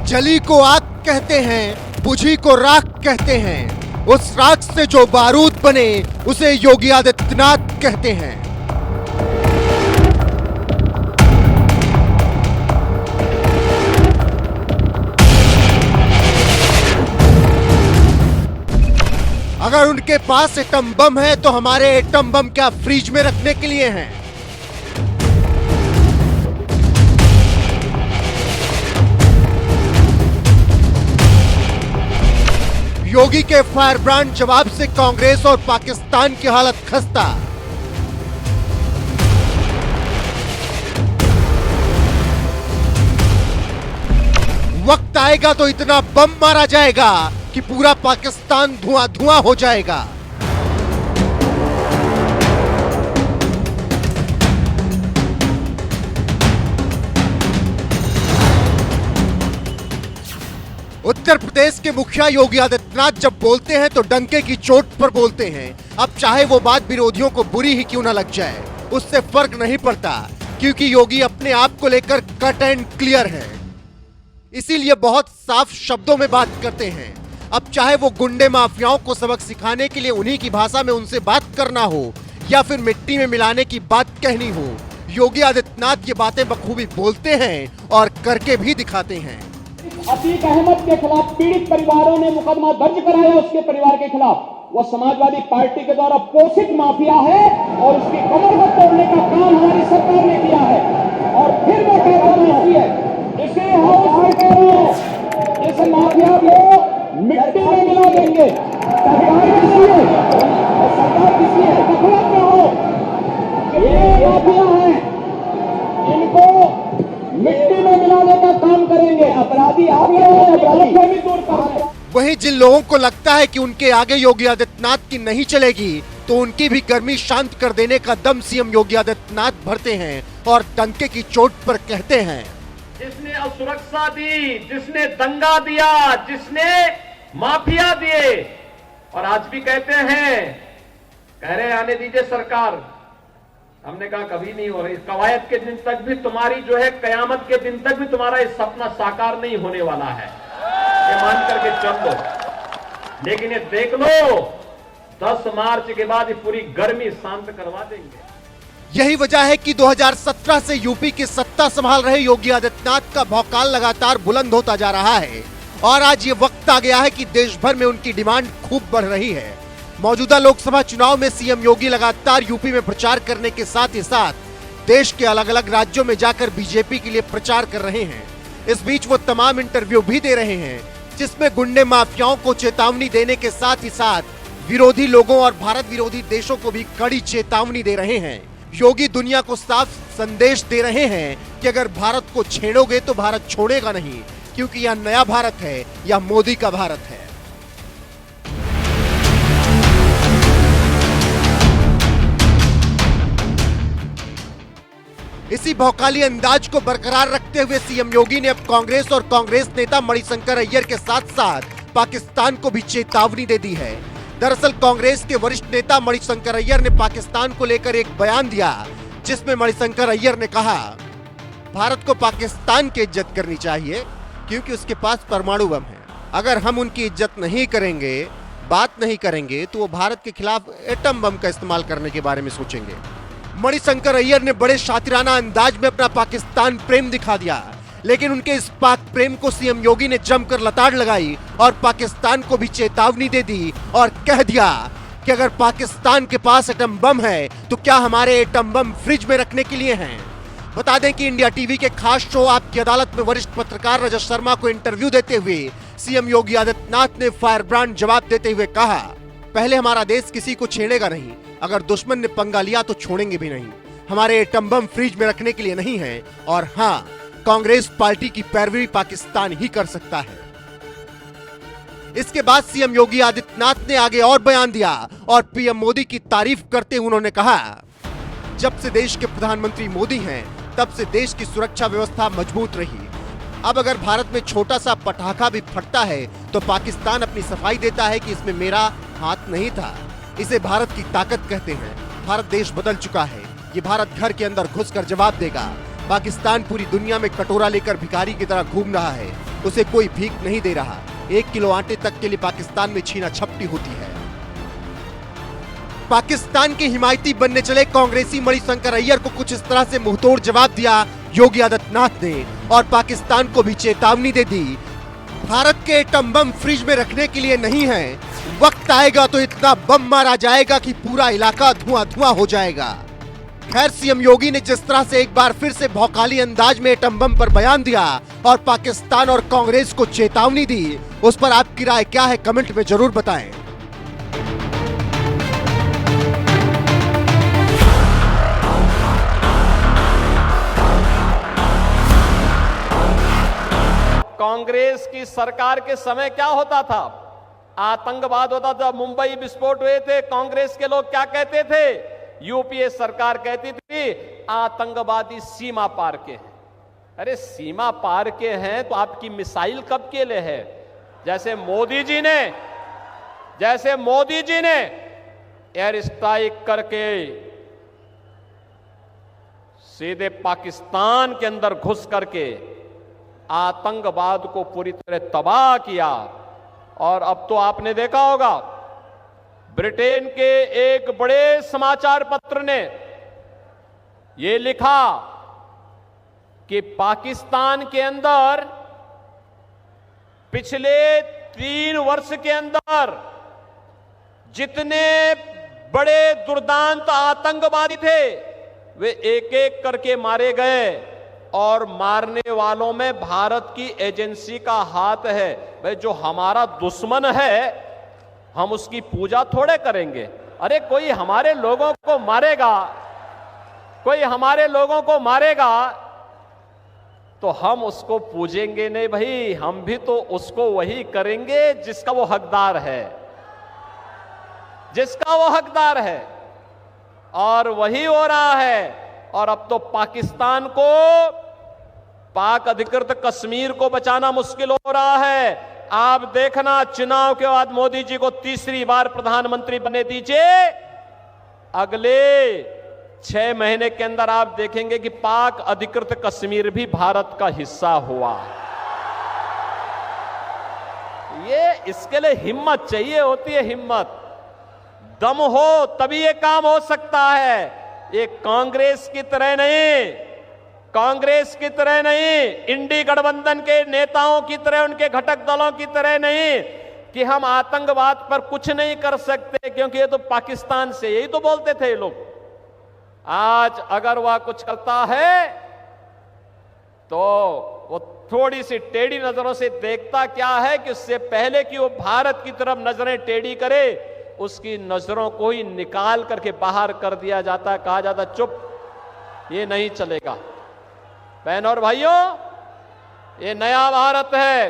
जली को आग कहते हैं, बुझी को राख कहते हैं। उस राख से जो बारूद बने उसे योगी आदित्यनाथ कहते हैं। अगर उनके पास एटम बम है तो हमारे एटम बम क्या फ्रिज में रखने के लिए हैं? योगी के फायर ब्रांड जवाब से कांग्रेस और पाकिस्तान की हालत खस्ता। वक्त आएगा तो इतना बम मारा जाएगा कि पूरा पाकिस्तान धुआं धुआं हो जाएगा। उत्तर प्रदेश के मुखिया योगी आदित्यनाथ जब बोलते हैं तो डंके की चोट पर बोलते हैं। अब चाहे वो बात विरोधियों को बुरी ही क्यों ना लग जाए, उससे फर्क नहीं पड़ता, क्योंकि योगी अपने आप को लेकर कट एंड क्लियर है। इसीलिए बहुत साफ शब्दों में बात करते हैं। अब चाहे वो गुंडे माफियाओं को सबक सिखाने के लिए उन्हीं की भाषा में उनसे बात करना हो या फिर मिट्टी में मिलाने की बात कहनी हो, योगी आदित्यनाथ ये बातें बखूबी बोलते हैं और करके भी दिखाते हैं। अतीक अहमद के खिलाफ पीड़ित परिवारों ने मुकदमा दर्ज कराया उसके परिवार के खिलाफ। वह समाजवादी पार्टी के द्वारा पोषित माफिया है और उसकी कमर को तोड़ने का काम हमारी सरकार ने किया है। और फिर मैं कह रहा हूं, इसे इस माफिया को मिट्टी में मिला देंगे। सरकार किसी है और सरकार किसी है, गफलत में हो, ये माफिया है, इनको मिट्टी में मिलाने का काम करेंगे। अपराधी आप अपराधी दूर कर। वहीं जिन लोगों को लगता है कि उनके आगे योगी आदित्यनाथ की नहीं चलेगी, तो उनकी भी गर्मी शांत कर देने का दम सीएम योगी आदित्यनाथ भरते हैं और डंके की चोट पर कहते हैं, जिसने असुरक्षा दी, जिसने दंगा दिया, जिसने माफिया दिए, और आज भी कहते हैं, कह रहे आने दीजिए सरकार। हमने कहा कभी नहीं हो रही, कवायद के दिन तक भी तुम्हारी जो है, कयामत के दिन तक भी तुम्हारा ये सपना साकार नहीं होने वाला है, ये मान करके चल लो। लेकिन ये देख लो, 10 मार्च के बाद ये पूरी गर्मी शांत करवा देंगे। यही वजह है कि 2017 से यूपी की सत्ता संभाल रहे योगी आदित्यनाथ का भौकाल लगातार बुलंद होता जा रहा है और आज ये वक्त आ गया है कि देश भर में उनकी डिमांड खूब बढ़ रही है। मौजूदा लोकसभा चुनाव में सीएम योगी लगातार यूपी में प्रचार करने के साथ ही साथ देश के अलग अलग राज्यों में जाकर बीजेपी के लिए प्रचार कर रहे हैं। इस बीच वो तमाम इंटरव्यू भी दे रहे हैं, जिसमें गुंडे माफियाओं को चेतावनी देने के साथ ही साथ विरोधी लोगों और भारत विरोधी देशों को भी कड़ी चेतावनी दे रहे हैं। योगी दुनिया को साफ संदेश दे रहे हैं कि अगर भारत को छेड़ोगे तो भारत छोड़ेगा नहीं, क्योंकि यह नया भारत है, यह मोदी का भारत है। इसी भौकाली अंदाज को बरकरार रखते हुए सीएम योगी ने अब कांग्रेस और कांग्रेस नेता मणिशंकर अय्यर के साथ साथ पाकिस्तान को भी चेतावनी दे दी है। दरअसल कांग्रेस के वरिष्ठ नेता मणिशंकर अय्यर ने पाकिस्तान को लेकर एक बयान दिया, जिसमें मणिशंकर अय्यर ने कहा, भारत को पाकिस्तान की इज्जत करनी चाहिए क्योंकि उसके पास परमाणु बम है। अगर हम उनकी इज्जत नहीं करेंगे, बात नहीं करेंगे, तो वो भारत के खिलाफ एटम बम का इस्तेमाल करने के बारे में सोचेंगे। मणिशंकर अय्यर ने बड़े शातिराना अंदाज में अपना पाकिस्तान प्रेम दिखा दिया, लेकिन उनके इस पाक प्रेम को सीएम योगी ने जमकर लताड़ लगाई और पाकिस्तान को भी चेतावनी दे दी और कह दिया कि अगर पाकिस्तान के पास एटम बम है तो क्या हमारे एटम बम फ्रिज में रखने के लिए हैं। बता दें कि इंडिया टीवी के खास शो आपकी अदालत में वरिष्ठ पत्रकार रजत शर्मा को इंटरव्यू देते हुए सीएम योगी आदित्यनाथ ने फायर ब्रांड जवाब देते हुए कहा, पहले हमारा देश किसी को छेड़ेगा नहीं, अगर दुश्मन ने पंगा लिया तो छोड़ेंगे भी नहीं। हमारे एटम बम फ्रिज में रखने के लिए नहीं है, और हाँ, कांग्रेस पार्टी की पैरवी पाकिस्तान ही कर सकता है। इसके बाद सीएम योगी आदित्यनाथ ने आगे और बयान दिया और पीएम मोदी की तारीफ करते हुए उन्होंने कहा, जब से देश के प्रधानमंत्री मोदी हैं, तब से देश की सुरक्षा व्यवस्था मजबूत रही। अब अगर भारत में छोटा सा पटाखा भी फटता है तो पाकिस्तान अपनी सफाई देता है कि इसमें मेरा हाथ नहीं था। इसे भारत की ताकत कहते हैं। भारत देश बदल चुका है, ये भारत घर के अंदर घुसकर जवाब देगा। पाकिस्तान पूरी दुनिया में कटोरा लेकर भिखारी की तरह घूम रहा है, उसे कोई भीख नहीं दे रहा। 1 किलो आटे तक के लिए पाकिस्तान में छीना झपटी होती है। पाकिस्तान के हिमायती बनने चले कांग्रेसी मणिशंकर अय्यर को कुछ इस तरह से मुंहतोड़ जवाब दिया योगी आदित्यनाथ ने और पाकिस्तान को भी चेतावनी दे दी, भारत के एटम बम फ्रिज में रखने के लिए नहीं है, वक्त आएगा तो इतना बम मारा जाएगा कि पूरा इलाका धुआं धुआं हो जाएगा। खैर, सीएम योगी ने जिस तरह से एक बार फिर से भौकाली अंदाज में एटम बम पर बयान दिया और पाकिस्तान और कांग्रेस को चेतावनी दी, उस पर आपकी राय क्या है कमेंट में जरूर बताएं। कांग्रेस की सरकार के समय क्या होता था? आतंकवाद होता था। मुंबई विस्फोट हुए थे, कांग्रेस के लोग क्या कहते थे? यूपीए सरकार कहती थी आतंकवादी सीमा पार के हैं। अरे सीमा पार के हैं तो आपकी मिसाइल कब के लिए है? जैसे मोदी जी ने एयर स्ट्राइक करके सीधे पाकिस्तान के अंदर घुस करके आतंकवाद को पूरी तरह तबाह किया। और अब तो आपने देखा होगा ब्रिटेन के एक बड़े समाचार पत्र ने यह लिखा कि पाकिस्तान के अंदर पिछले 3 वर्ष के अंदर जितने बड़े दुर्दांत आतंकवादी थे वे एक एक करके मारे गए और मारने वालों में भारत की एजेंसी का हाथ है। भाई, जो हमारा दुश्मन है हम उसकी पूजा थोड़े करेंगे। अरे कोई हमारे लोगों को मारेगा तो हम उसको पूजेंगे नहीं भाई, हम भी तो उसको वही करेंगे जिसका वो हकदार है, और वही हो रहा है। और अब तो पाकिस्तान को, पाक अधिकृत कश्मीर को बचाना मुश्किल हो रहा है। आप देखना, चुनाव के बाद मोदी जी को तीसरी बार प्रधानमंत्री बनने दीजिए, अगले 6 महीने के अंदर आप देखेंगे कि पाक अधिकृत कश्मीर भी भारत का हिस्सा हुआ। ये इसके लिए हिम्मत चाहिए होती है, हिम्मत, दम हो तभी ये काम हो सकता है। ये कांग्रेस की तरह नहीं, इंडी गठबंधन के नेताओं की तरह, उनके घटक दलों की तरह नहीं कि हम आतंकवाद पर कुछ नहीं कर सकते क्योंकि ये तो पाकिस्तान से, यही तो बोलते थे ये लोग। आज अगर वह कुछ करता है तो वो थोड़ी सी टेढ़ी नजरों से देखता क्या है कि उससे पहले कि वो भारत की तरफ नजरें टेढ़ी करे, उसकी नजरों को ही निकाल करके बाहर कर दिया जाता, कहा जाता चुप, ये नहीं चलेगा। बहनों और भाइयों, ये नया भारत है,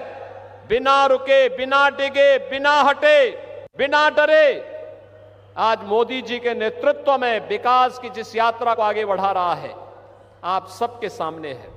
बिना रुके, बिना डिगे, बिना हटे, बिना डरे आज मोदी जी के नेतृत्व में विकास की जिस यात्रा को आगे बढ़ा रहा है, आप सबके सामने है।